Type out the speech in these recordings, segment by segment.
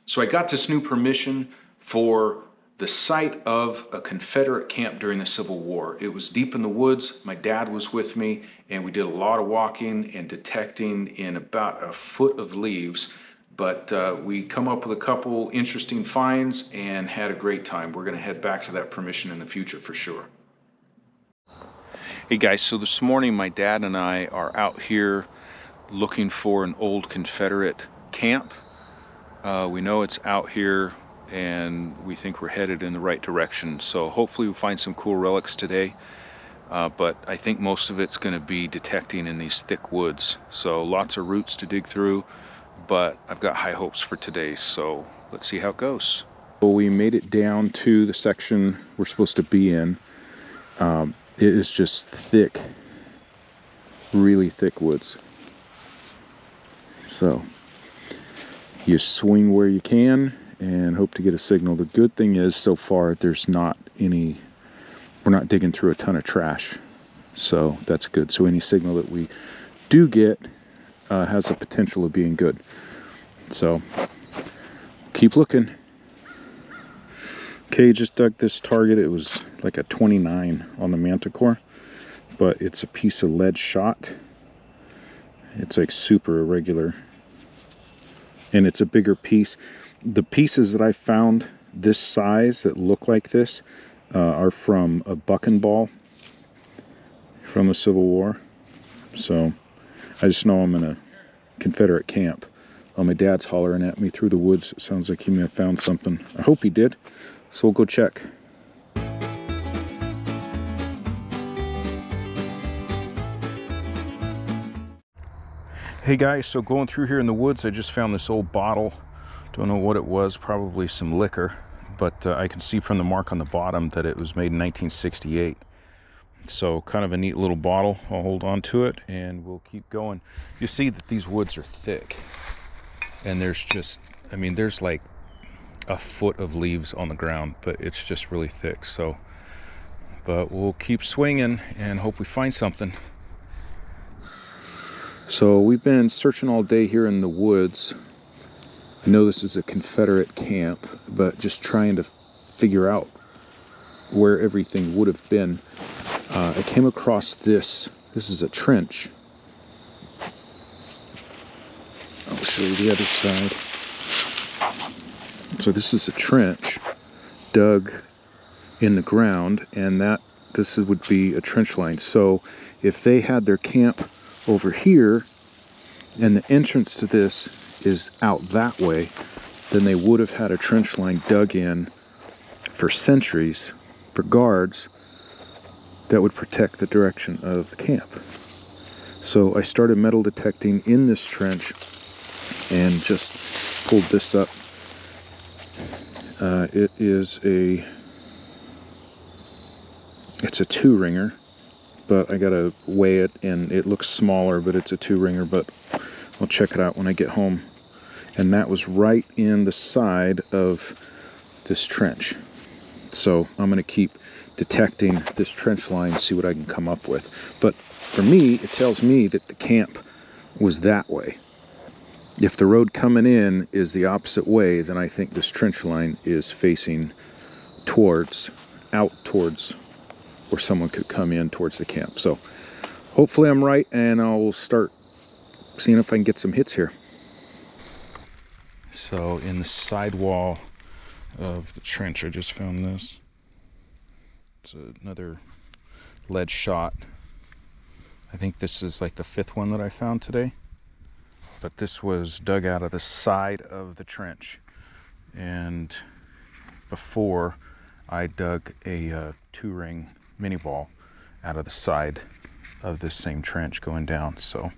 So I got this new permission for the site of a Confederate camp during the Civil War. It was deep in the woods. My dad was with me, and we did a lot of walking and detecting in about a foot of leaves. But we come up with a couple interesting finds and had a great time. We're going to head back to that permission in the future for sure. Hey guys, so this morning my dad and I are out here looking for an old Confederate camp. We know it's out here and we think we're headed in the right direction. So hopefully we'll find some cool relics today. But I think most of it's going to be detecting in these thick woods. So lots of roots to dig through, but I've got high hopes for today. So let's see how it goes. Well, we made it down to the section we're supposed to be in. It is just thick, really thick woods. So you swing where you can and hope to get a signal. The good thing is so far there's not any, we're not digging through a ton of trash. So that's good. So any signal that we do get has the potential of being good. So keep looking. Okay, just dug this target. It was like a 29 on the Manticore, but it's a piece of lead shot. It's like super irregular, and it's a bigger piece. The pieces that I found this size that look like this are from a bucking ball from the Civil War. So I just know I'm in a Confederate camp. Oh, my dad's hollering at me through the woods. It sounds like he may have found something. I hope he did. So we'll go check. Hey guys, so going through here in the woods, I just found this old bottle. Don't know what it was, probably some liquor, but I can see from the mark on the bottom that it was made in 1968. So kind of a neat little bottle. I'll hold on to it and we'll keep going. You see that these woods are thick, and there's just, I mean, there's like a foot of leaves on the ground, but it's just really thick. So, but we'll keep swinging and hope we find something. So we've been searching all day here in the woods. I know this is a Confederate camp, but just trying to figure out where everything would have been. I came across this. This is a trench. I'll show you the other side. So this is a trench dug in the ground, and this would be a trench line. So if they had their camp over here and the entrance to this is out that way, then they would have had a trench line dug in for centuries for guards that would protect the direction of the camp. So I started metal detecting in this trench and just pulled this up. It's a 2-ringer, but I gotta weigh it, and it looks smaller, but it's a 2-ringer, but I'll check it out when I get home. And that was right in the side of this trench. So I'm gonna keep detecting this trench line, see what I can come up with. But for me, it tells me that the camp was that way. If the road coming in is the opposite way, then I think this trench line is facing out towards where someone could come in towards the camp. So hopefully I'm right, and I'll start seeing if I can get some hits here. So in the sidewall of the trench, I just found this. It's another lead shot. I think this is like the 5th one that I found today. But this was dug out of the side of the trench, and before I dug a 2-ring mini ball out of the side of this same trench going down. So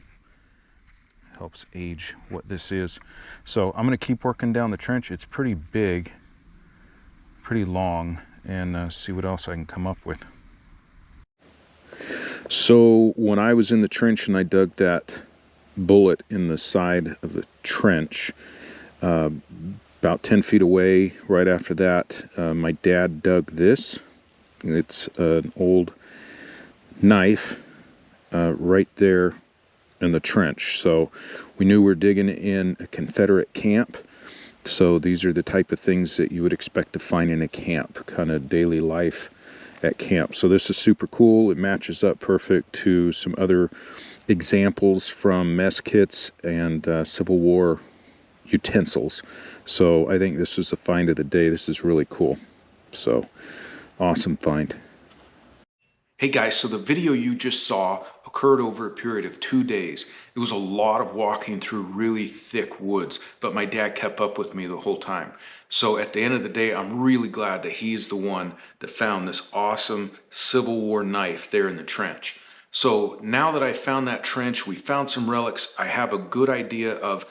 helps age what this is. So I'm going to keep working down the trench. It's pretty big, pretty long, and see what else I can come up with. So when I was in the trench and I dug that bullet in the side of the trench, about 10 feet away, right after that, my dad dug this. It's an old knife right there in the trench. So we knew we were digging in a Confederate camp, So these are the type of things that you would expect to find in a camp, kind of daily life at camp. So this is super cool. It matches up perfect to some other examples from mess kits and Civil War utensils. So I think this is the find of the day. This is really cool. So awesome find. Hey guys, so the video you just saw occurred over a period of 2 days. It was a lot of walking through really thick woods, but my dad kept up with me the whole time. So at the end of the day, I'm really glad that he is the one that found this awesome Civil War knife there in the trench. So now that I found that trench, we found some relics, I have a good idea of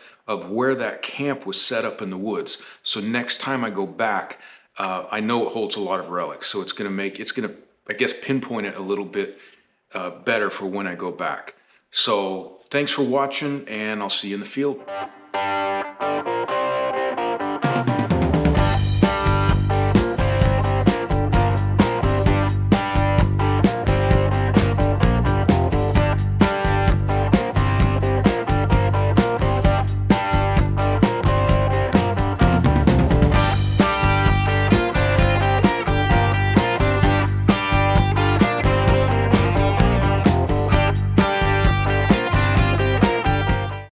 where that camp was set up in the woods. So next time I go back, I know it holds a lot of relics, so it's gonna, I guess, pinpoint it a little bit better for when I go back. So thanks for watching, and I'll see you in the field.